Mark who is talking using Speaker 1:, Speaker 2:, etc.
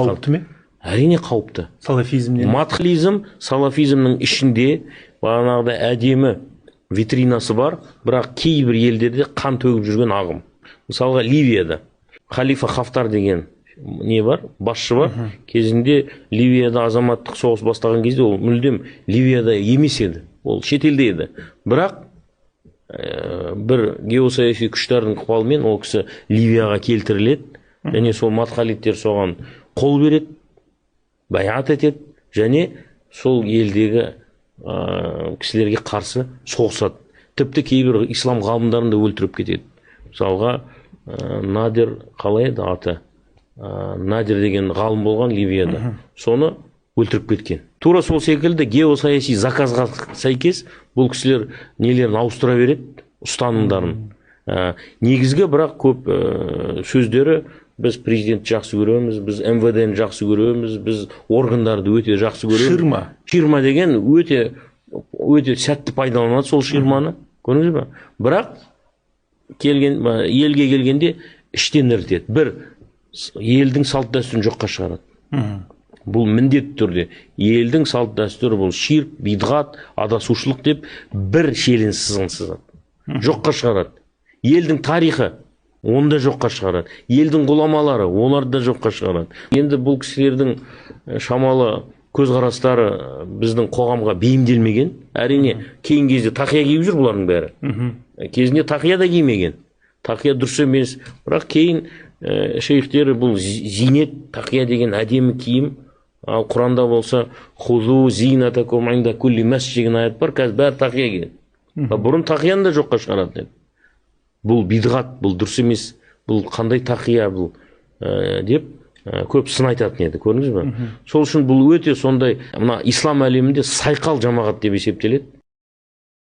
Speaker 1: Қауіпті ме?
Speaker 2: Әрине қауіпті.
Speaker 1: Салафизмнен.
Speaker 2: Матхализм салафизмнің ішінде бағанағыдай әдемі витринасы бар, бірақ кейбір елдерде қан төгіп жүрген ағым. Мысалға Ливияда халифа Хафтар деген не бар, басшы бар. Кезінде Ливияда азаматтық соғыс бастаған кезде ол мүлдем Ливияда емес еді, ол шетелде еді. Бірақ бір геосаяси күштердің ықпалымен ол кісі Ливияға келтіріледі, және сол матхалиттер соған қол береді, баят етеді, және сол елдегі кісілерге қарсы соғысады. Тіпті кейбір ислам ғалымдарын да өлтіріп кетеді. Мысалға Надир, қалай еді аты? Надир деген ғалым болған Ливияда. Соны өлтіріп кеткен. Тура сол секілді геосаяси заказға сәйкес бұл кісілер нелерін ауыстыра береді, ұстанымдарын. Негізгі бірақ көп сөздері: біз президентті жақсы көреміз, біз МВД-ні жақсы көреміз, біз органдарды өте жақсы көреміз. Ширма деген өте сәтті пайдаланады сол ширманы. Көрдіңіз бе? Бірақ елге келгенде іштен ірітеді. Бір, елдің салт дәстүрін жоққа шығарады. Бұл міндетті түрде елдің салт дәстүрі бұл ширк, бидғат, адасушылық деп бір шиеленіс сызғын сызады. Жоққа шығарады. Елдің тарихы оны да жоққа шығарады. Елдің ғұламалары оларды да жоққа шығарады. Енді бұл кісілердің шамалы көзқарастары біздің қоғамға бейімделмеген. Әрине кейін кезде тақия киіп жүр бұлардың бәрі. Кезінде тақия да кимеген. Тақия дұрыс емес. Бірақ кейін шейхтері бұл зинет, тақия деген әдемі киім. Ал Құранда болса хузу зинатакум инда кулли масжид деген аят бар, қазір бәрі тақия киеді. Бұрын тақияны да жоққа шығарады деді. Бұл бидғат, бұл дұрыс емес, бұл қандай тақия бұл деп көп сын айтатын еді, көрдіңіз бе? Сол үшін бұл өте сондай, мына ислам әлемінде сайқал жамағат деп есептеледі.